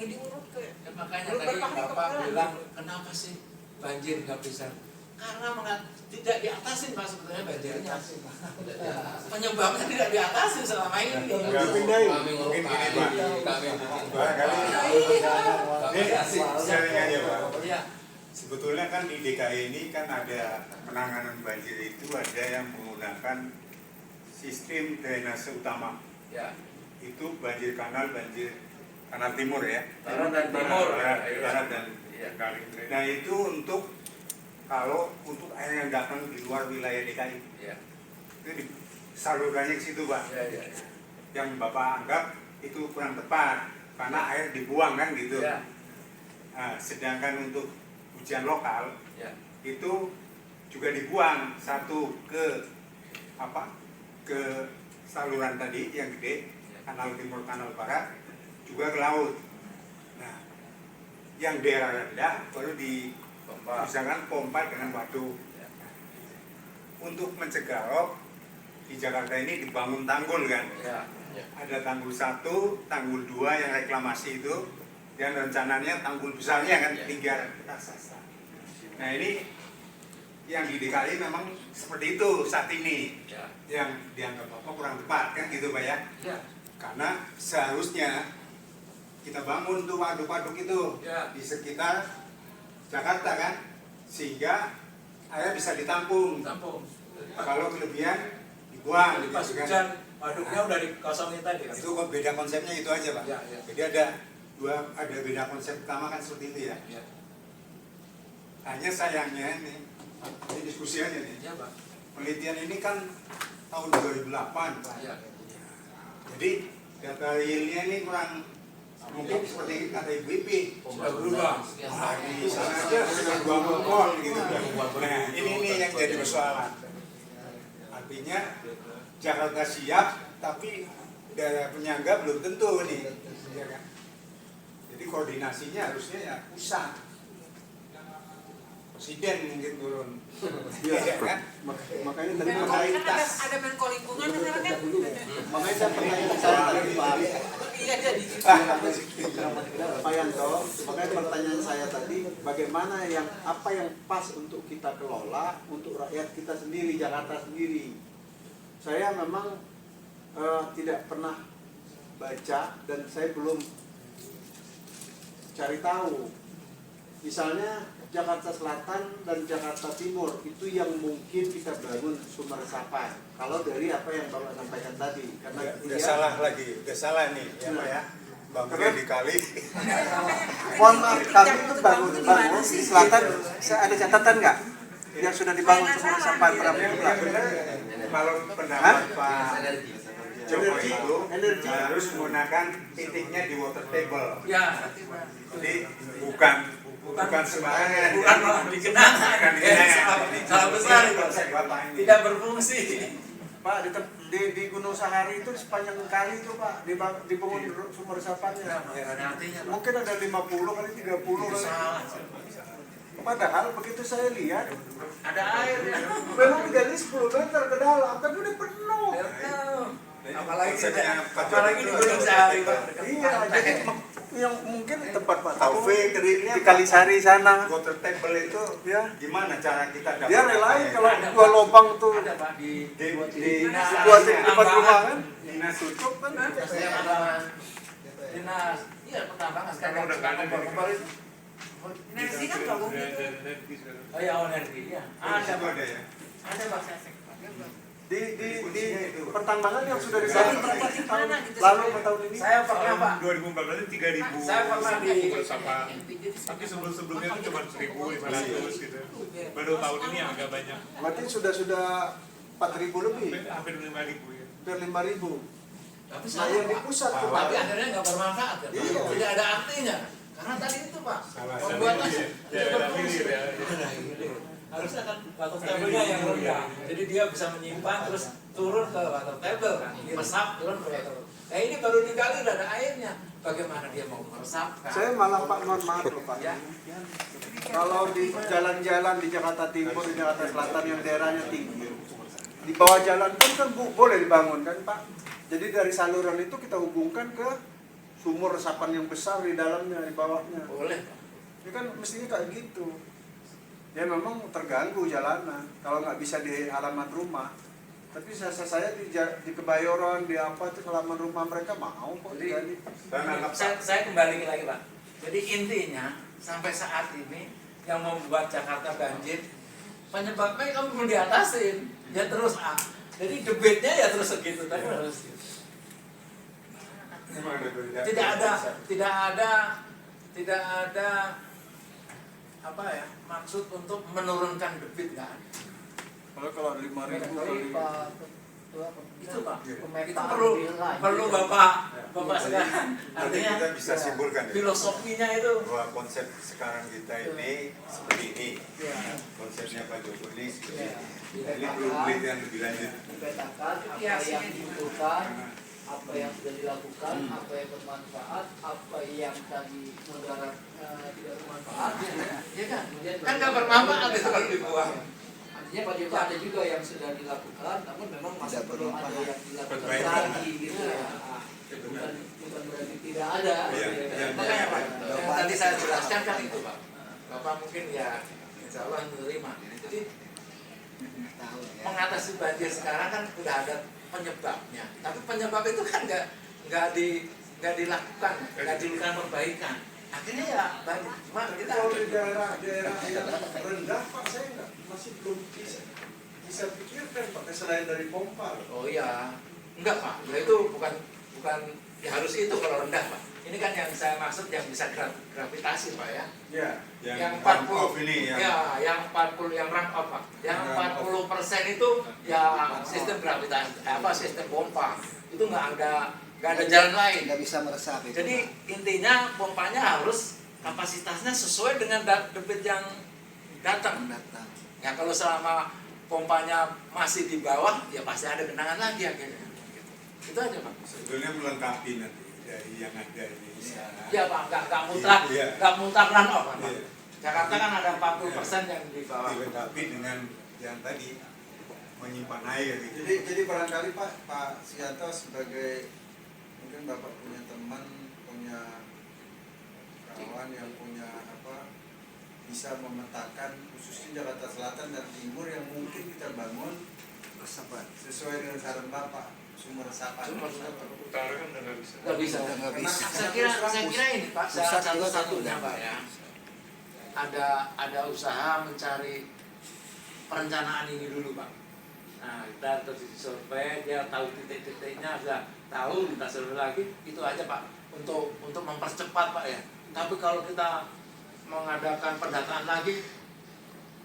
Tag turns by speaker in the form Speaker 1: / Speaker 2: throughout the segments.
Speaker 1: lagi diurut ke.
Speaker 2: Ya, makanya tadi Bapak bilang kenapa sih banjir nggak bisa? Karena tidak diatasin Pak sebetulnya banjirnya. Penyebabnya tidak diatasin selama ini.
Speaker 3: Kami mungkin gini Pak. Sharing aja Pak.
Speaker 2: Ya.
Speaker 3: Sebetulnya kan di DKI ini kan ada penanganan banjir itu ada yang menggunakan sistem drainase utama.
Speaker 2: Ya.
Speaker 3: Itu banjir kanal timur ya.
Speaker 2: Barat dan timur.
Speaker 3: Barat dan kali. Nah itu untuk air yang datang di luar wilayah DKI.
Speaker 2: Ya.
Speaker 3: Itu disalurkannya ke situ Pak.
Speaker 2: Ya.
Speaker 3: Yang Bapak anggap itu kurang tepat karena air dibuang kan gitu.
Speaker 2: Ya.
Speaker 3: Nah, sedangkan untuk hujan lokal
Speaker 2: Ya.
Speaker 3: itu juga dibuang satu ke saluran tadi yang gede, kanal timur kanal barat, juga ke laut. Nah, yang daerah rendah baru misalkan pompa dengan waduk. Untuk mencegah rop di Jakarta ini dibangun tanggul kan.
Speaker 2: Ya.
Speaker 3: Ada tanggul 1, tanggul 2 yang reklamasi itu, dan rencananya tanggul besarnya kan 3 raksasa. Nah ini yang di DKI memang seperti itu saat ini.
Speaker 2: Ya.
Speaker 3: Yang dianggap kurang tepat kan gitu Pak ya.
Speaker 2: Ya.
Speaker 3: Karena seharusnya kita bangun tuh waduk-waduk itu
Speaker 2: Ya.
Speaker 3: di sekitar Jakarta kan, sehingga air bisa ditampung. Kalau kelebihan dibuang
Speaker 4: Pas
Speaker 3: gitu kan.
Speaker 4: hujan waduknya udah dikosongin tadi kan?
Speaker 3: Itu beda konsepnya itu aja Pak.
Speaker 4: Ya.
Speaker 3: Jadi ada beda konsep utama kan seperti itu ya.
Speaker 4: Ya.
Speaker 3: Hanya sayangnya ini diskusi aja nih.
Speaker 2: Ya, Pak.
Speaker 3: Penelitian ini kan tahun 2008 Pak.
Speaker 2: Ya.
Speaker 3: Jadi data realnya ini kurang, mungkin seperti kata Ibu Ipi
Speaker 4: Sudah berubah.
Speaker 3: wah ini sana aja sudah 20 gol gitu. Nah ini yang jadi persoalan. Artinya Jakarta siap tapi daerah penyangga belum tentu nih. Ya kan? Jadi koordinasinya harusnya ya pusat. Presiden mungkin turun. Iya kan?
Speaker 5: Makanya tadi
Speaker 1: Kan ada Menko Lingkungan sekarang kan.
Speaker 5: makanya saya pertanyaan saya tadi Pak
Speaker 1: Iya jadi.
Speaker 5: Pak Yanto, makanya pertanyaan saya tadi bagaimana apa yang pas untuk kita kelola untuk rakyat kita sendiri, Jakarta sendiri. Saya memang tidak pernah baca dan saya belum cari tahu. Misalnya Jakarta Selatan dan Jakarta Timur itu yang mungkin kita bangun sumber resapan. Kalau dari apa yang Bapak sampaikan tadi, karena
Speaker 3: Udah salah nih ya Pak ya. Bangunnya dikali.
Speaker 5: mohon maaf, kami itu bangun di selatan. Saya ada catatan nggak yang sudah dibangun sumber resapan berapa bulan?
Speaker 3: Kalau pendapat Pak Jokowi
Speaker 5: Energi.
Speaker 3: itu harus menggunakan titiknya di water table.
Speaker 2: Ya.
Speaker 3: Jadi bukan sembarangan.
Speaker 2: Bukan malah di genangan. Salah besar itu. Tidak berfungsi.
Speaker 5: Pak di Gunung Sahari itu sepanjang kali itu Pak dibangun sumber resapannya. Mungkin ada 50 kali 30 kali. Padahal begitu saya lihat
Speaker 2: Ada air ya.
Speaker 5: memang gali 10 meter ke dalam, tapi udah penuh.
Speaker 2: Apalagi di Gunung Sahari Pak.
Speaker 5: Iya, jadi yang mungkin tempat Pak Taufik di Kalisari sana.
Speaker 3: Water table itu
Speaker 5: Ya.
Speaker 3: gimana cara kita dapat?
Speaker 5: Dia relain kalau dua lubang tuh
Speaker 2: Ada Pak di
Speaker 5: buat di depan rumah kan.
Speaker 3: dinas tutup kan.
Speaker 2: Dinas. Iya pertambangan sekarang udah nggak ada kompor itu.
Speaker 1: Energi kan gabung gitu.
Speaker 2: Oh ya energi ya. Ada
Speaker 3: Itu
Speaker 2: Pak.
Speaker 3: ada ya.
Speaker 2: Ada Pak.
Speaker 5: Di pertambangan yang sudah dibangun lalu tahun ini.
Speaker 2: Saya pernah Pak.
Speaker 6: 2014 itu 3.000
Speaker 2: Saya pernah di
Speaker 6: bersama, tapi sebelumnya itu cuma 1.500 gitu. Baru tahun ini agak banyak,
Speaker 5: Berarti sudah 4.000 lebih,
Speaker 6: hampir 5.000 ya.
Speaker 5: hampir 5.000.
Speaker 2: Tapi
Speaker 5: Nah, yang di pusat tuh,
Speaker 2: tapi
Speaker 5: Pak.
Speaker 2: akhirnya nggak bermanfaat ya.
Speaker 5: Iya.
Speaker 2: Tidak ada artinya. Karena tadi itu Pak,
Speaker 3: Salah.
Speaker 2: pembuatannya
Speaker 6: Ya,
Speaker 2: tidak
Speaker 6: ada
Speaker 2: berfungsi.
Speaker 6: hilir ya.
Speaker 4: Harusnya kan water table-nya yang rendah. Jadi dia bisa menyimpan terus turun ke water table kan.
Speaker 2: Meresap turun ke water. Nah ini baru dikali udah ada airnya. Bagaimana dia mau meresapkan?
Speaker 5: Saya malah Pak mohon maaf loh Pak.
Speaker 2: Ya.
Speaker 5: Kalau di jalan-jalan di Jakarta Timur, di Jakarta Selatan yang daerahnya tinggi, di bawah jalan pun kan boleh dibangun kan Pak. Jadi dari saluran itu kita hubungkan ke sumur resapan yang besar di dalamnya, di bawahnya.
Speaker 2: Boleh.
Speaker 5: Ini kan mestinya kayak gitu. Ya memang terganggu jalanan kalau nggak bisa di halaman rumah. Tapi saya di Kebayoran, di apa itu halaman rumah mereka mau kok.
Speaker 2: Jadi,
Speaker 3: Dan anak
Speaker 2: saya kembali lagi Pak. Jadi intinya sampai saat ini yang membuat Jakarta banjir penyebabnya kamu belum diatasin. Ya terus jadi debitnya ya terus segitu tadi harus. Tidak ada apa ya maksud untuk menurunkan debit kan?
Speaker 5: Kalau 5.000
Speaker 2: Itu Pak, itu perlu bapak sekarang.
Speaker 3: Artinya kita bisa
Speaker 2: ya,
Speaker 3: simpulkan ya,
Speaker 2: filosofinya itu.
Speaker 3: bahwa konsep sekarang kita ini seperti ini, konsepnya Pak Joko ini seperti ini. Ini perlu penelitian lebih lanjut.
Speaker 7: Dipetakan apa yang dibutuhkan, apa yang sudah dilakukan, apa yang bermanfaat, apa yang tadi mudarat tidak bermanfaat.
Speaker 2: Ya kan? Kan nggak bermanfaat itu kalau dibuang.
Speaker 7: Artinya Pak Joko ada juga yang sudah dilakukan, namun memang masih perlu ada yang dilakukan
Speaker 3: Perbaikan.
Speaker 7: lagi gitu ya. Bukan berarti tidak ada.
Speaker 3: Iya, iya.
Speaker 2: Makanya Pak, yang tadi saya jelaskan kan itu Pak. Bapak mungkin ya insya Allah menerima. Jadi mengatasi banjir sekarang kan sudah ada penyebabnya. Tapi penyebab itu kan nggak dilakukan, nggak dilakukan perbaikan. Akhirnya ya banjir. Cuma kita
Speaker 5: Kalau di daerah yang rendah Pak, saya masih belum bisa pikirkan Pak, selain dari pompa.
Speaker 2: oh iya, enggak Pak. Ya itu bukan ya harus itu kalau rendah Pak. Ini kan yang saya maksud yang bisa gravitasi Pak ya.
Speaker 5: Ya.
Speaker 2: Yang
Speaker 3: ramp
Speaker 2: 40
Speaker 3: off ini
Speaker 2: yang 40 yang ramp up Pak. Yang 40% itu ya sistem gravitasi sistem pompa. Itu nggak ada jalan lain.
Speaker 7: Nggak bisa meresap itu.
Speaker 2: Jadi intinya pompanya harus kapasitasnya sesuai dengan debit yang datang. Ya kalau selama pompanya masih di bawah ya pasti ada genangan lagi akhirnya. Gitu. Itu aja Pak.
Speaker 3: Sebetulnya melengkapi nanti dari yang ada ini.
Speaker 2: Ya Pak, nggak mutlak,
Speaker 3: Iya.
Speaker 2: nggak mutlak run off Pak.
Speaker 3: Iya.
Speaker 2: Jakarta kan ada 40% yang di bawah.
Speaker 3: Dilengkapi dengan yang tadi menyimpan air gitu.
Speaker 5: Jadi barangkali Pak Sianto sebagai mungkin Bapak punya teman, punya kawan yang punya bisa memetakan khususnya Jakarta Selatan dan Timur yang mungkin kita bangun sesuai dengan saran Bapak sumur resapan.
Speaker 6: Utara kan udah nggak bisa.
Speaker 2: Nggak bisa.
Speaker 7: Nggak bisa.
Speaker 2: Saya kira ini Pak,
Speaker 7: Pusat juga
Speaker 2: satu-satunya
Speaker 7: satu.
Speaker 2: Pak ya. Ada usaha mencari perencanaan ini dulu Pak. Nah kita terus survei, dia tahu titik-titiknya, sudah tahu kita survei lagi, itu aja Pak untuk mempercepat Pak ya. Tapi kalau kita mengadakan pendataan lagi,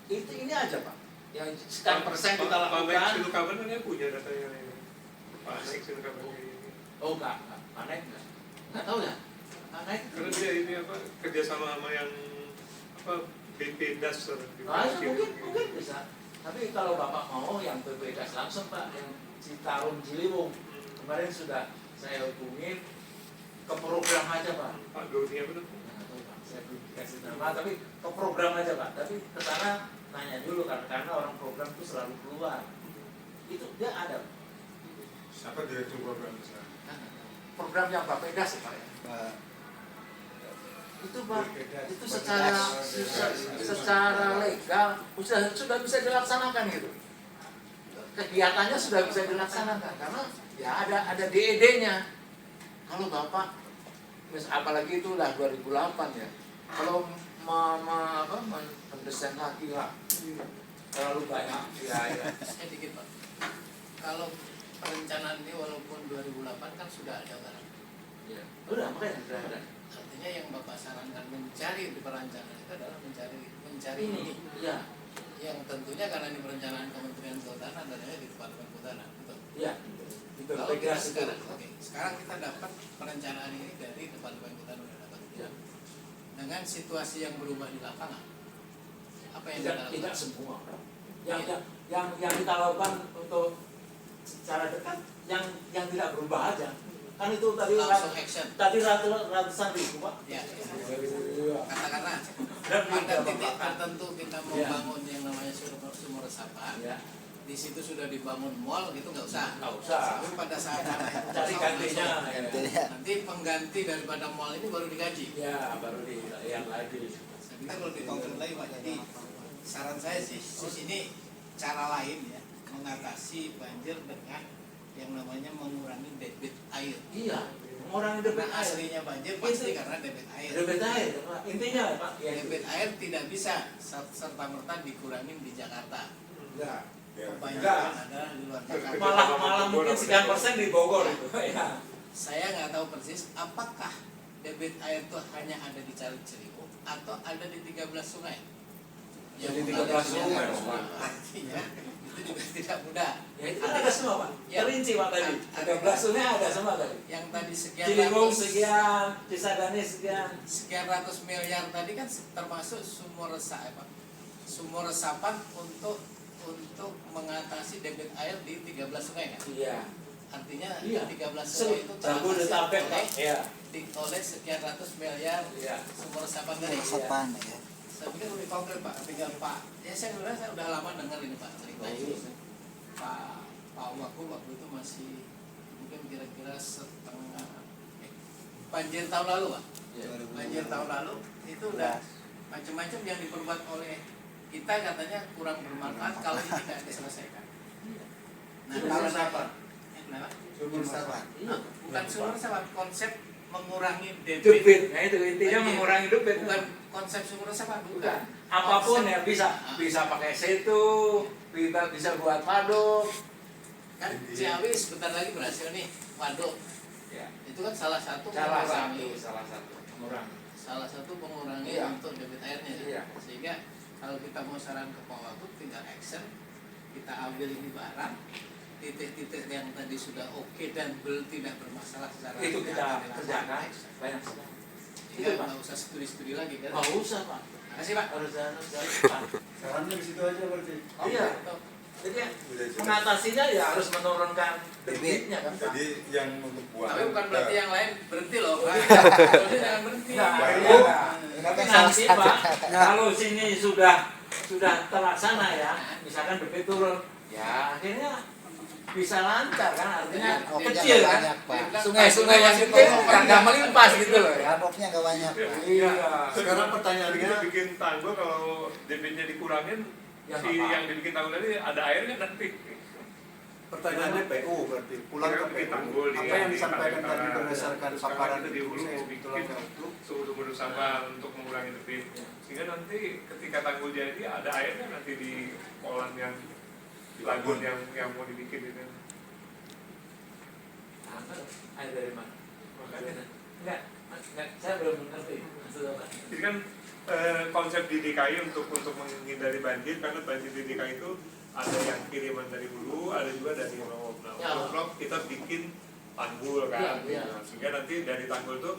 Speaker 2: ini aja Pak. Yang sekian persen kita
Speaker 6: Pak Mek
Speaker 2: lakukan.
Speaker 6: Silukaban kan dia punya datanya ini. Pak Mek Silukaban ini.
Speaker 2: Oh enggak, Panek enggak tahu ya. Panek.
Speaker 6: Karena dia ini kerjasama sama yang BPDAS.
Speaker 2: Mungkin bisa. Tapi kalau Bapak mau yang BPDAS langsung Pak, yang Citarum Ciliwung kemarin sudah saya hubungin ke program aja Pak.
Speaker 6: Pak Doni apa tuh?
Speaker 2: Saya belum dikasih nama, tapi ke program aja Pak. Tapi ke sana nanya dulu karena orang program itu selalu keluar. Itu dia ada.
Speaker 3: Siapa direktur program besar?
Speaker 2: Program yang BPDAS Pak ya. Itu Pak, itu secara legal sudah bisa dilaksanakan gitu. Kegiatannya sudah bisa dilaksanakan karena ya ada DED-nya. Kalau Bapak apalagi itu udah 2008 ya. Kalau mendesain lagi lah terlalu banyak ya.
Speaker 7: Sedikit Pak. Kalau perencanaan ini walaupun 2008 kan sudah ada kan.
Speaker 2: Ya. Udah makanya sudah ada.
Speaker 7: Artinya yang Bapak sarankan mencari di perencanaan itu adalah mencari ini.
Speaker 2: Iya.
Speaker 7: Yang tentunya karena ini perencanaan Kementerian Kehutanan dan di Departemen Kehutanan, betul.
Speaker 2: Iya. Itu
Speaker 7: Kalau kita
Speaker 2: integrasi
Speaker 7: sekarang kita dapat perencanaan ini dari Departemen Kehutanan udah dapat.
Speaker 2: Ya.
Speaker 7: Dengan situasi yang berubah di lapangan, apa yang
Speaker 2: Tidak
Speaker 7: kita lakukan?
Speaker 2: semua. Yang kita lakukan untuk secara dekat yang tidak berubah aja. Kan itu tadi
Speaker 7: Langsung action.
Speaker 2: tadi ratusan ribu Pak.
Speaker 7: Ya,
Speaker 2: Iya.
Speaker 7: katakanlah
Speaker 2: Dan
Speaker 7: pada
Speaker 2: tidak
Speaker 7: titik
Speaker 2: Bapak.
Speaker 7: tertentu kita membangun yang namanya sumur resapan.
Speaker 2: Ya.
Speaker 7: di situ sudah dibangun mall gitu nggak usah.
Speaker 4: Nggak usah.
Speaker 7: Tapi pada saat tanah itu
Speaker 4: Cari
Speaker 7: kosong,
Speaker 4: gantinya.
Speaker 7: langsung. Nanti pengganti daripada mall ini baru digaji.
Speaker 4: Ya, baru yang lagi.
Speaker 7: Saya pikir kalau ditonton lagi Pak. Jadi saran saya sih, ini cara lain ya mengatasi banjir dengan yang namanya mengurangi debit air.
Speaker 4: Iya, orang debit
Speaker 7: Karena
Speaker 4: air.
Speaker 7: aslinya banjir pasti karena debit air.
Speaker 4: Debit air, intinya Pak. Ya,
Speaker 7: Debit air tidak bisa serta-merta dikurangin di Jakarta.
Speaker 4: enggak.
Speaker 7: Kebanyakan adalah di luar Jakarta.
Speaker 4: Malah mungkin sekian persen di Bogor itu. Ya.
Speaker 7: Saya nggak tahu persis apakah debit air itu hanya ada di Ciliwung atau ada di 13 sungai.
Speaker 4: Jadi
Speaker 7: Yang
Speaker 4: 13 sungai.
Speaker 7: artinya itu juga tidak mudah.
Speaker 4: Ya itu ada semua Pak.
Speaker 7: Ya.
Speaker 4: Terinci Pak tadi. 13 sungai ada semua tadi.
Speaker 7: Yang tadi sekian
Speaker 4: Ciliwung
Speaker 7: ratus
Speaker 4: sekian, Cisadane sekian.
Speaker 7: ratus miliar tadi kan termasuk sumur resapan. Sumur resapan untuk mengatasi debit air di 13 sungai kan.
Speaker 4: Iya.
Speaker 7: Artinya
Speaker 4: Iya.
Speaker 7: 13 sungai itu
Speaker 4: Jabodetabek Pak. Iya.
Speaker 7: oleh sekian ratus miliar
Speaker 4: Iya.
Speaker 7: sumur resapan tadi.
Speaker 8: Resapan ya.
Speaker 7: Saya pikir lebih konkret Pak, tinggal Pak. Ya saya udah lama dengar ini Pak cerita ini. Pak Wakil waktu itu masih mungkin kira-kira setengah banjir tahun lalu Pak.
Speaker 4: Iya.
Speaker 7: Banjir tahun lalu itu udah macam-macam yang diperbuat oleh kita katanya kurang bermanfaat kalau ini tidak diselesaikan. Nah,
Speaker 5: Sumur
Speaker 7: kalau
Speaker 5: resapan.
Speaker 7: Kenapa?
Speaker 5: Sumur resapan.
Speaker 7: Nah, bukan sumur resapan, konsep mengurangi
Speaker 4: Debit.
Speaker 7: debit.
Speaker 4: Nah itu intinya
Speaker 7: Banjir.
Speaker 4: mengurangi debit.
Speaker 7: Bukan konsep sumur resapan, bukan.
Speaker 4: Bukan. Apapun
Speaker 7: Konsep-
Speaker 4: ya bisa pakai situ, bisa buat waduk.
Speaker 7: Kan Ciawi sebentar lagi berhasil nih waduk.
Speaker 4: Ya.
Speaker 7: Itu kan salah satu
Speaker 4: Salah
Speaker 7: mengurangi
Speaker 4: satu mengurangi.
Speaker 7: mengurangi
Speaker 4: Iya.
Speaker 7: untuk debit airnya.
Speaker 4: Iya.
Speaker 7: Sehingga kalau kita mau saran ke Pak Wagub tinggal action, kita ambil ini barang titik-titik yang tadi sudah oke dan tidak bermasalah secara
Speaker 4: Itu kita
Speaker 7: dilakukan
Speaker 4: kerjakan
Speaker 7: action.
Speaker 4: banyak sekali.
Speaker 7: Sehingga nggak usah studi-studi lagi kan.
Speaker 4: Nggak usah Pak.
Speaker 7: Makasih Pak.
Speaker 4: Harus
Speaker 5: Sarannya di situ aja berarti.
Speaker 4: Iya. Jadi mengatasinya ya harus menurunkan debitnya kan Pak.
Speaker 3: Jadi yang untuk buang.
Speaker 7: Tapi bukan berarti yang lain berhenti loh Pak. Jadi jangan berhenti.
Speaker 4: Nah,
Speaker 3: iya.
Speaker 4: Tapi nanti Pak, kalau sini sudah terlaksana ya, misalkan debit turun, ya akhirnya bisa lancar kan, artinya
Speaker 8: Roknya
Speaker 4: kecil
Speaker 8: nggak
Speaker 4: kan.
Speaker 8: banyak, Pak.
Speaker 4: Sungai-sungai yang itu nggak melimpas gitu loh ya.
Speaker 8: Roknya nggak banyak, Pak.
Speaker 4: Iya.
Speaker 5: Sekarang
Speaker 6: Kita
Speaker 5: pertanyaannya,
Speaker 6: bikin tanggul kalau debitnya dikurangin,
Speaker 4: Ya,
Speaker 6: si
Speaker 4: apa?
Speaker 6: yang dibikin tanggul tadi ada airnya nanti.
Speaker 5: pertanyaannya PU berarti pulang ke
Speaker 6: Bikin
Speaker 5: PU.
Speaker 6: tanggul di-
Speaker 5: Apa yang
Speaker 6: di
Speaker 5: disampaikan
Speaker 6: Kalimantan.
Speaker 5: tadi berdasarkan
Speaker 6: Terus
Speaker 5: paparan
Speaker 6: sekarang kita di
Speaker 5: ibu
Speaker 6: hulu
Speaker 5: saya
Speaker 6: mau
Speaker 5: kebetulan
Speaker 6: bikin
Speaker 5: waktu
Speaker 6: sumur sampah untuk mengurangi debit. Sehingga nanti ketika tanggul jadi ada airnya nanti di kolam yang di lagun yang mau dibikin itu.
Speaker 4: Air dari mana?
Speaker 6: Makanya.
Speaker 4: Enggak, saya belum ngerti. Maksud apa?
Speaker 6: Jadi kan konsep di DKI untuk menghindari banjir, karena banjir di DKI itu ada yang kiriman dari hulu, ada juga dari Rob. Nah,
Speaker 4: Ya.
Speaker 6: untuk Rob kita bikin tanggul kan,
Speaker 4: Ya, ya.
Speaker 6: Nah, sehingga nanti dari tanggul itu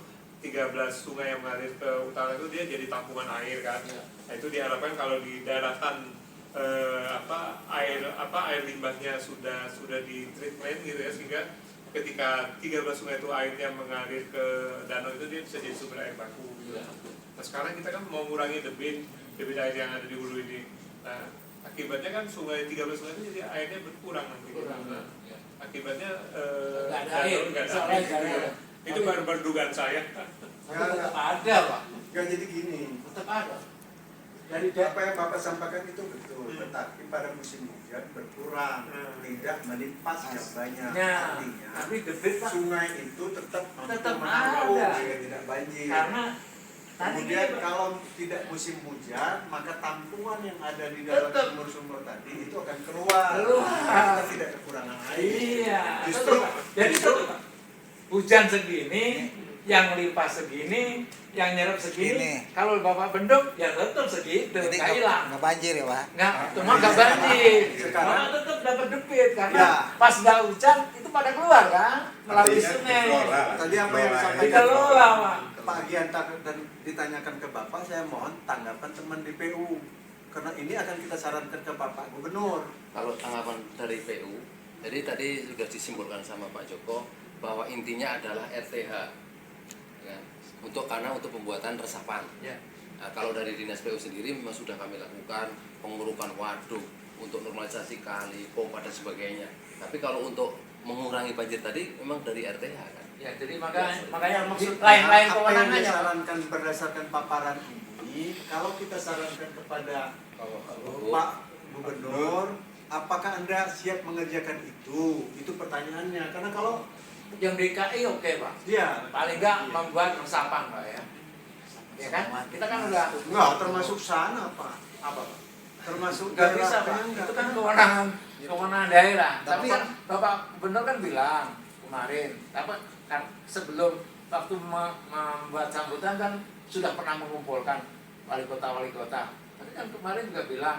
Speaker 6: 13 sungai yang mengalir ke utara itu dia jadi tampungan air kan.
Speaker 4: Ya.
Speaker 6: Nah, itu diharapkan kalau di daratan air limbahnya sudah di treatment gitu ya, sehingga ketika 13 sungai itu airnya mengalir ke danau itu dia bisa jadi sumber air baku gitu.
Speaker 4: Ya.
Speaker 6: Nah sekarang kita kan mau mengurangi debit air yang ada di hulu ini. Nah akibatnya kan 13 sungai itu jadi airnya berkurang nanti.
Speaker 4: Kurang.
Speaker 6: Nah,
Speaker 4: Ya.
Speaker 6: akibatnya
Speaker 4: Nggak ada
Speaker 6: danau
Speaker 4: air.
Speaker 6: nggak ada
Speaker 4: Soalnya
Speaker 6: air.
Speaker 4: nggak ada air.
Speaker 6: Itu baru dugaan saya.
Speaker 4: Tetap ada Pak.
Speaker 5: Nggak, jadi gini,
Speaker 4: Tetap ada. Dari
Speaker 5: apa yang Bapak sampaikan itu betul, tetapi pada musim hujan berkurang, tidak melimpas yang banyak.
Speaker 4: Ya,
Speaker 5: Artinya
Speaker 4: tapi debit Pak.
Speaker 5: sungai itu tetap mampu
Speaker 4: Tetap
Speaker 5: menampung
Speaker 4: ada.
Speaker 5: sehingga tidak banjir.
Speaker 4: Karena tadi
Speaker 5: Kemudian
Speaker 4: gini, Pak.
Speaker 5: kalau tidak musim hujan, maka tampungan yang ada di dalam
Speaker 4: Tetap.
Speaker 5: sumur-sumur tadi itu akan keluar.
Speaker 4: Keluar.
Speaker 5: Kita tidak kekurangan air.
Speaker 4: Iya,
Speaker 5: Justru-
Speaker 4: tetap, Pak. Jadi
Speaker 5: justru-
Speaker 4: tetap, Pak. Hujan segini, yang lipas segini, yang nyerap segini.
Speaker 8: Segini.
Speaker 4: Kalau Bapak bendung, ya tetap segitu,
Speaker 8: Jadi
Speaker 4: nggak hilang.
Speaker 8: nggak banjir ya, Pak.
Speaker 4: Nggak, cuma nggak banjir.
Speaker 5: Sekarang-
Speaker 4: Malah tetap dapat debit karena
Speaker 5: Ya.
Speaker 4: pas nggak hujan itu pada keluar kan melalui
Speaker 3: Artinya
Speaker 4: sungai.
Speaker 3: dikelola.
Speaker 5: Tadi apa yang
Speaker 3: Dikelola.
Speaker 5: disampaikan
Speaker 4: Dikelola, Pak.
Speaker 5: Pak Gianta dan ditanyakan ke Bapak, saya mohon tanggapan teman di PU. Karena ini akan kita sarankan ke Bapak Gubernur.
Speaker 9: Kalau tanggapan dari PU, jadi tadi sudah disimpulkan sama Pak Joko bahwa intinya adalah RTH, ya, karena untuk pembuatan resapan.
Speaker 4: Ya.
Speaker 9: Nah, kalau dari dinas PU sendiri memang sudah kami lakukan pengurukan waduk, untuk normalisasi kali, pompa dan sebagainya. Tapi kalau untuk mengurangi banjir tadi memang dari RTH kan.
Speaker 2: Ya, jadi makanya
Speaker 5: Maksudnya,
Speaker 2: lain
Speaker 5: apa yang
Speaker 2: kewenangannya.
Speaker 5: disarankan berdasarkan paparan ini, kalau kita sarankan kepada Pak Gubernur, apakah Anda siap mengerjakan itu? Itu pertanyaannya. Karena kalau
Speaker 2: Yang DKI oke Pak.
Speaker 5: ya
Speaker 2: Paling nggak membuat resapan Pak ya. Ya kan? Kita kan udah
Speaker 5: enggak termasuk sana Pak. Apa Pak? Termasuk
Speaker 2: nggak bisa Pak. Itu kan kewenangan daerah. Tapi kan Bapak Gubernur kan bilang kemarin, kan sebelum waktu membuat sambutan kan sudah pernah mengumpulkan wali kota. Tapi kan kemarin juga bilang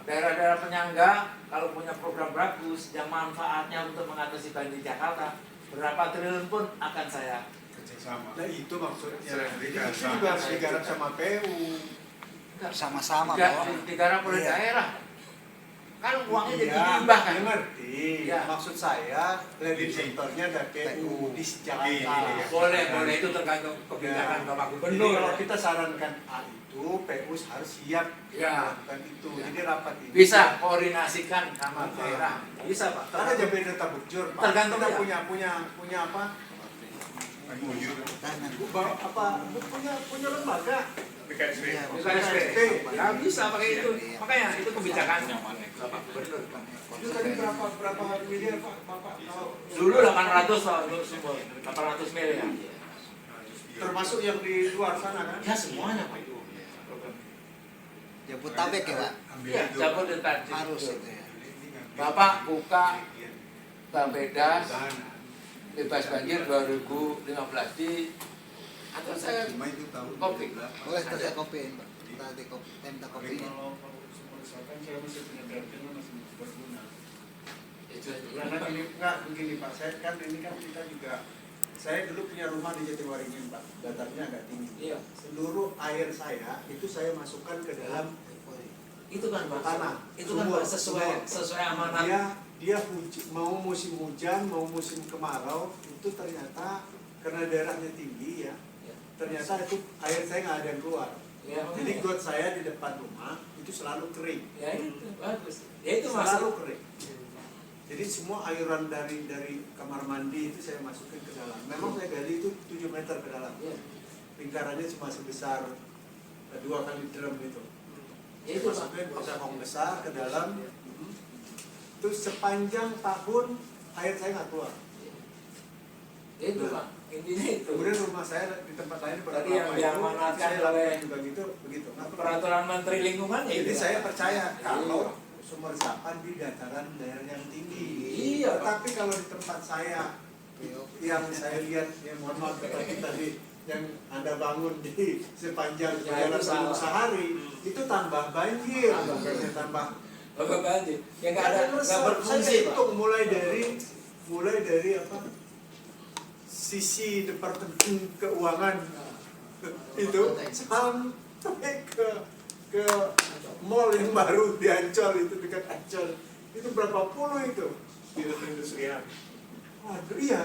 Speaker 2: daerah-daerah penyangga kalau punya program bagus yang manfaatnya untuk mengatasi banjir Jakarta berapa triliun pun akan saya
Speaker 3: Kerjasama.
Speaker 5: Nah itu maksudnya.
Speaker 3: Sertifikat.
Speaker 5: Itu juga harus digarap sama PU.
Speaker 8: Sama-sama
Speaker 2: digarap oleh
Speaker 8: Iya.
Speaker 2: daerah. Kan uangnya jadi
Speaker 5: Iya,
Speaker 2: limbah kan.
Speaker 5: saya ngerti.
Speaker 2: Ya.
Speaker 5: Maksud saya leading sektornya dari PU di Jakarta.
Speaker 3: Iya.
Speaker 2: Boleh itu tergantung kebijakan
Speaker 5: Ya.
Speaker 2: Bapak
Speaker 5: Jadi
Speaker 2: Gubernur.
Speaker 5: kalau kita sarankan A itu, PU harus siap
Speaker 2: Ya.
Speaker 5: melakukan itu.
Speaker 2: Ya.
Speaker 5: Jadi rapat ini
Speaker 2: Bisa koordinasikan sama daerah. Bisa Pak.
Speaker 5: Karena jambi data bujur, Pak.
Speaker 2: Tergantung
Speaker 5: kita
Speaker 2: ya.
Speaker 5: punya apa?
Speaker 3: Bujur.
Speaker 5: Punya lembaga.
Speaker 6: BKSP.
Speaker 2: BKSP. Ya bisa pakai itu. Makanya itu kebijakannya Bapak Gubernur.
Speaker 5: Itu tadi berapa miliar Pak? Bapak kalau
Speaker 2: Dulu 800 Pak untuk sumber. 800 miliar.
Speaker 5: termasuk yang di luar sana kan?
Speaker 2: Ya semuanya Pak.
Speaker 8: Jabodetabek ya Pak.
Speaker 2: Iya, Jabodetabek.
Speaker 8: Harus itu ya.
Speaker 2: Bapak buka Bapedas bebas banjir 2015 di atau saya
Speaker 3: Cuma itu tahu.
Speaker 2: kopi.
Speaker 8: Boleh terus saya kopiin Pak. Tadi kopi, minta kopinya.
Speaker 5: Sumber resapan saya masih punya berarti masih berguna.
Speaker 2: Itu
Speaker 5: Karena ini enggak begini Pak, saya kan ini kan kita juga saya dulu punya rumah di Jatiwaringin Pak, datarnya agak tinggi.
Speaker 2: Iya.
Speaker 5: Seluruh air saya itu saya masukkan ke dalam
Speaker 2: Itu kan Pak.
Speaker 5: tanah.
Speaker 2: Itu kan Pak sesuai amanat.
Speaker 5: Dia mau musim hujan, mau musim kemarau, itu ternyata karena daerahnya tinggi ya, ternyata itu air saya nggak ada yang keluar.
Speaker 2: Ya,
Speaker 5: Jadi got saya di depan rumah itu selalu kering.
Speaker 2: ya itu bagus. Ya itu
Speaker 5: Selalu
Speaker 2: masalah.
Speaker 5: kering. Jadi semua ayuran dari kamar mandi itu saya masukin ke dalam. Memang saya gali itu 7 meter ke dalam.
Speaker 2: Ya.
Speaker 5: Lingkarannya cuma sebesar 2 kali drum gitu.
Speaker 2: Ya itu Pak.
Speaker 5: Masukin kosong besar ke dalam. Terus sepanjang tahun air saya nggak keluar.
Speaker 2: Ya itu Pak. Intinya itu.
Speaker 5: Kemudian rumah saya di tempat lain
Speaker 2: Tadi yang diamanatkan
Speaker 5: saya
Speaker 2: oleh
Speaker 5: lakukan juga gitu begitu. Nah,
Speaker 2: Peraturan Menteri Lingkungan ya
Speaker 5: jadi
Speaker 2: itu,
Speaker 5: saya
Speaker 2: Pak.
Speaker 5: percaya
Speaker 2: Iya.
Speaker 5: kalau sumber resapan di dataran daerah yang tinggi.
Speaker 2: Iya, Pak.
Speaker 5: Tapi kalau di tempat saya yang saya lihat yang mohon maaf tadi yang Anda bangun di sepanjang
Speaker 2: Ya,
Speaker 5: jalan
Speaker 2: itu salah.
Speaker 5: Gunung Sahari itu tambah banjir, tambah
Speaker 2: Bapak banjir. Ya nggak ada, nggak
Speaker 5: saya
Speaker 2: berfungsi Pak.
Speaker 5: hitung mulai dari apa sisi departemen keuangan itu sampai ke mall yang baru di Ancol itu dekat Ancol itu berapa puluh itu di industrial. Waduh iya,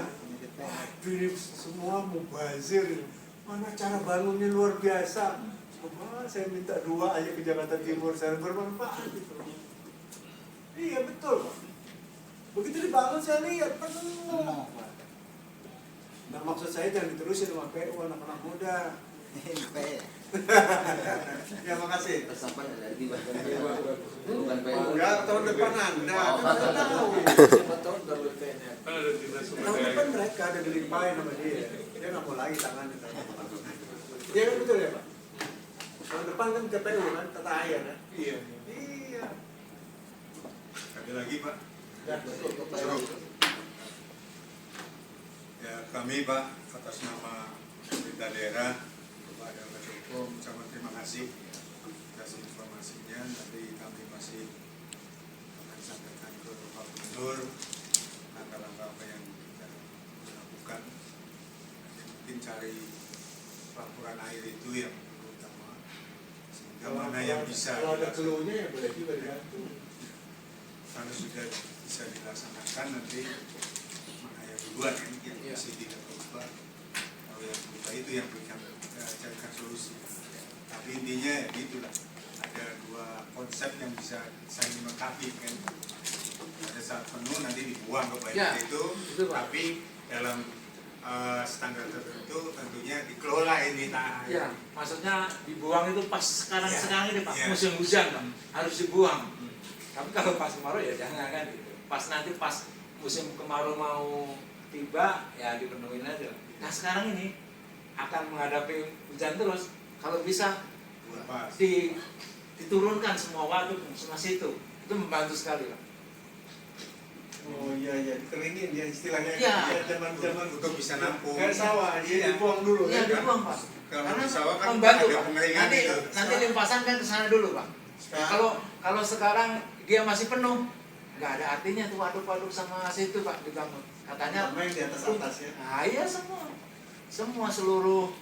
Speaker 5: waduh ini semua mubazir. Mana cara bangunnya luar biasa. Coba saya minta 2 aja ke Jakarta Timur saya bermanfaat itu. Iya betul Pak. Begitu dibangun saya lihat penuh. Nah maksud saya jangan diterusin sama PU anak-anak muda. Ya makasih.
Speaker 9: Resapan ada di bukan PU.
Speaker 5: Enggak, tahun depan Anda. Kan saya tahu.
Speaker 6: Kan ada dinas sumber
Speaker 5: Tahun
Speaker 6: daya.
Speaker 5: depan mereka ada dilimpahin sama dia. Dia nggak mau lagi tangannya. Iya kan betul ya Pak? Tahun depan kan ke PU kan, tata air kan?
Speaker 6: Iya.
Speaker 5: Iya.
Speaker 3: Ada lagi Pak.
Speaker 5: Ya betul ke PU.
Speaker 3: Ya kami Pak atas nama pemerintah daerah kepada Pak Joko ucapkan terima kasih atas informasinya. Nanti kami masih akan sampaikan ke Pak Gubernur langkah-langkah apa yang kita lakukan. Nanti mungkin cari laporan air itu yang utama sehingga mana yang bisa
Speaker 5: Kalau ada
Speaker 3: dilaksanakan.
Speaker 5: keluhnya ya boleh juga dibantu.
Speaker 3: Kalau sudah bisa dilaksanakan nanti mana yang duluan kan yang masih tidak berubah, kalau yang berubah itu yang kita carikan solusi. Tapi intinya ya gitulah, ada ada dua konsep yang bisa saling melengkapi kan. Pada saat penuh nanti dibuang ke
Speaker 2: Ya,
Speaker 3: baik itu,
Speaker 2: itu, Pak.
Speaker 3: tapi dalam standar tertentu tentunya dikelola ini
Speaker 2: Ya, maksudnya dibuang itu pas sekarang ini Pak,
Speaker 3: Ya.
Speaker 2: musim hujan Pak, harus dibuang. Tapi kalau pas kemarau ya jangan kan gitu. Pas nanti pas musim kemarau mau tiba ya dipenuhin aja. Nah sekarang ini akan menghadapi hujan terus, kalau bisa
Speaker 3: Pas.
Speaker 2: diturunkan semua waduk, semua situ, itu membantu sekali Pak.
Speaker 5: Oh iya dikeringin ya istilahnya.
Speaker 2: Iya.
Speaker 5: Zaman-zaman
Speaker 3: Untuk bisa nampung.
Speaker 5: kayak sawah,
Speaker 3: Iya.
Speaker 5: dibuang dulu
Speaker 2: Iya
Speaker 5: ya.
Speaker 2: dibuang Pak.
Speaker 3: Kalau
Speaker 2: Karena
Speaker 3: di sawah kan
Speaker 2: membantu
Speaker 3: ada
Speaker 2: Pak.
Speaker 3: pengeringan
Speaker 2: Nanti
Speaker 3: itu.
Speaker 2: nanti limpasan kan ke sana dulu Pak. Kalau sekarang dia masih penuh, nggak ada artinya tuh waduk-waduk sama situ Pak dibangun. Katanya
Speaker 5: Sama yang di atas ya.
Speaker 2: nah, iya semua seluruh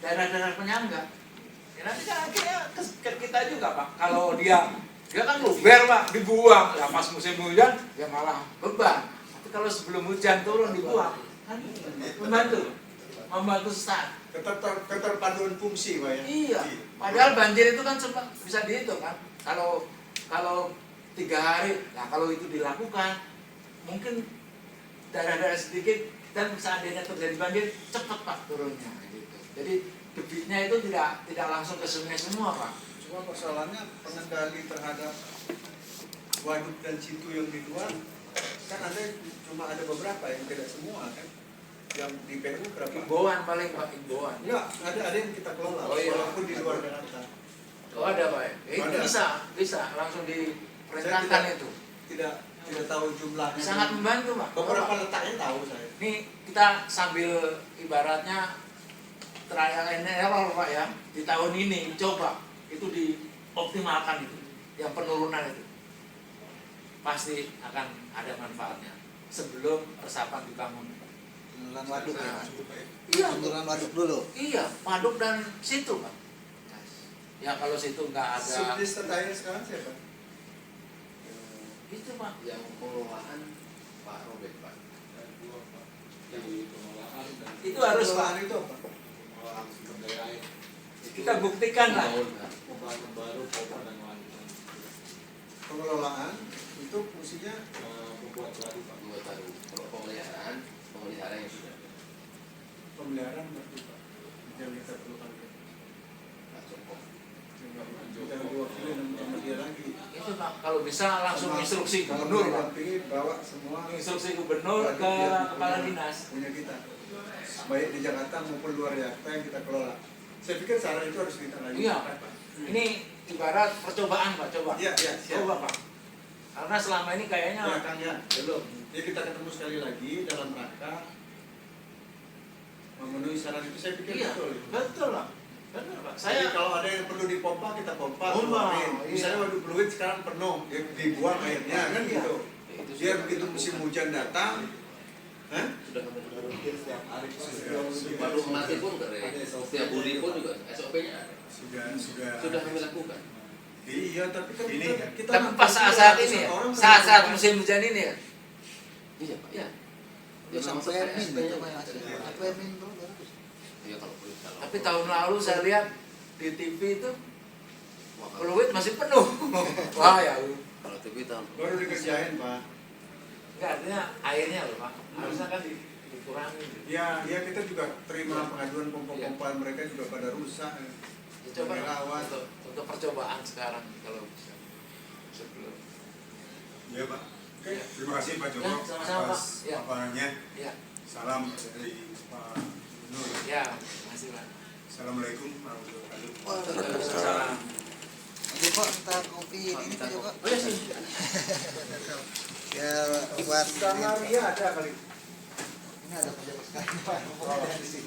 Speaker 2: daerah-daerah penyangga. Ya nanti kan akhirnya ke kita juga Pak. Kalau dia kan luber Pak, dibuang. Ya pas musim hujan ya malah beban. Tapi kalau sebelum hujan turun dibuang, kan membantu start.
Speaker 5: Keterpaduan fungsi Pak ya.
Speaker 2: Iya. Padahal banjir itu kan cuma bisa dihitung kan. Kalau 3 hari, nah kalau itu dilakukan, mungkin daerah-daerah sedikit dan seandainya terjadi banjir cepat Pak turunnya gitu. Jadi debitnya itu tidak langsung ke sungai semua Pak.
Speaker 5: Cuma persoalannya pengendali terhadap waduk dan situ yang di luar kan cuma ada beberapa yang tidak semua kan. Yang di PU berapa?
Speaker 2: Imbauan paling Pak, imbauan.
Speaker 5: Ya, ada yang kita kelola
Speaker 2: Oh, iya.
Speaker 5: walaupun di luar Jakarta.
Speaker 2: Oh ada Pak ya? Itu
Speaker 5: Ada.
Speaker 2: bisa langsung diperintahkan itu.
Speaker 5: Tidak tahu jumlahnya.
Speaker 2: Sangat membantu Pak.
Speaker 5: Beberapa letaknya tahu saya.
Speaker 2: Ini kita sambil ibaratnya trial and error Pak ya, di tahun ini coba itu dioptimalkan itu, yang penurunan itu pasti akan ada manfaatnya sebelum resapan dibangun.
Speaker 8: Penurunan waduk ya.
Speaker 2: Nah,
Speaker 8: Mas?
Speaker 2: iya,
Speaker 8: Penurunan waduk dulu.
Speaker 2: iya, waduk dan situ Pak. Ya kalau situ nggak ada
Speaker 5: Subdisten air sekarang siapa?
Speaker 2: itu Pak.
Speaker 9: Yang pengelolaan Pak Robert Pak.
Speaker 2: Itu harus Pak.
Speaker 5: Pengelolaan itu apa?
Speaker 2: Kita buktikan lah.
Speaker 5: Pengelolaan itu fungsinya
Speaker 9: Buat baru. Kalau pemeliharaan yang sudah ada.
Speaker 5: pemeliharaan berarti Pak. Yang kita perlukan.
Speaker 9: Pak Joko.
Speaker 5: Jangan diwakili sama dia lagi.
Speaker 2: Itu Pak, kalau bisa langsung
Speaker 5: Sama-
Speaker 2: instruksi
Speaker 5: kalau
Speaker 2: gubernur Pak.
Speaker 5: didampingi, bawa semua
Speaker 2: Instruksi gubernur ke kepala dinas.
Speaker 5: punya kita, baik di Jakarta maupun luar Jakarta yang kita kelola. Saya pikir cara itu harus kita lanjutkan.
Speaker 2: Iya, ini ibarat percobaan Pak, coba.
Speaker 5: Iya, siap.
Speaker 2: Coba Pak. Karena selama ini kayaknya
Speaker 5: Ya kan ya, belum. Jadi kita ketemu sekali lagi dalam rangka memenuhi syarat itu. Saya pikir
Speaker 2: iya,
Speaker 5: betul.
Speaker 2: betul Pak. Betul Pak.
Speaker 5: Jadi
Speaker 2: Saya
Speaker 5: kalau ada yang perlu dipompa, kita pompa.
Speaker 2: Pompa,
Speaker 5: keluarin.
Speaker 2: iya.
Speaker 5: Misalnya waduk Pluit sekarang penuh, ya dibuang airnya kan
Speaker 2: Iya.
Speaker 5: gitu.
Speaker 2: itu
Speaker 5: Biar
Speaker 2: sudah-
Speaker 5: begitu musim hujan datang,
Speaker 9: Sudah baru mati pun setiap budi pun juga SOP-nya ada. Sudah kami lakukan.
Speaker 5: Iya, tapi kan
Speaker 3: Ini
Speaker 5: kita
Speaker 2: Tapi pas saat ini ya,
Speaker 5: orang
Speaker 2: saat
Speaker 5: kan-
Speaker 2: musim hujan ini ya.
Speaker 9: Iya Pak, ya.
Speaker 8: Terus
Speaker 9: Yang
Speaker 8: sampai
Speaker 9: masuk
Speaker 8: admin
Speaker 9: SP-nya
Speaker 8: itu
Speaker 9: Pak.
Speaker 8: Sampai admin tuh bagus.
Speaker 9: Iya kalau boleh.
Speaker 2: Tapi tahun lalu saya lihat di TV itu Pluit masih penuh. Wah ya.
Speaker 9: Kalau TV tahun
Speaker 5: baru dikerjain Pak.
Speaker 2: Enggak, artinya airnya loh Pak. Harusnya kan dikurangi.
Speaker 5: Ya kita juga terima pengaduan pompa-pompa mereka juga pada rusak.
Speaker 2: Ya, coba
Speaker 5: Merawat.
Speaker 2: untuk percobaan sekarang kalau bisa. Sebelum.
Speaker 3: Ya Pak.
Speaker 5: Oke.
Speaker 3: Terima kasih Pak Joko
Speaker 2: Ya, sama-sama, Pak.
Speaker 3: atas
Speaker 2: Ya.
Speaker 3: paparannya.
Speaker 2: Ya,
Speaker 3: Salam dari Pak Nur.
Speaker 2: ya, makasih Pak.
Speaker 3: Assalamualaikum warahmatullahi wabarakatuh.
Speaker 2: Waalaikumsalam.
Speaker 8: Ini Pak minta kopi ini Pak Joko.
Speaker 2: Oh ya sih.
Speaker 8: Ya buat
Speaker 5: Sama Ria ada kali.
Speaker 8: ini ada Pak Joko sekali Pak. Di sini.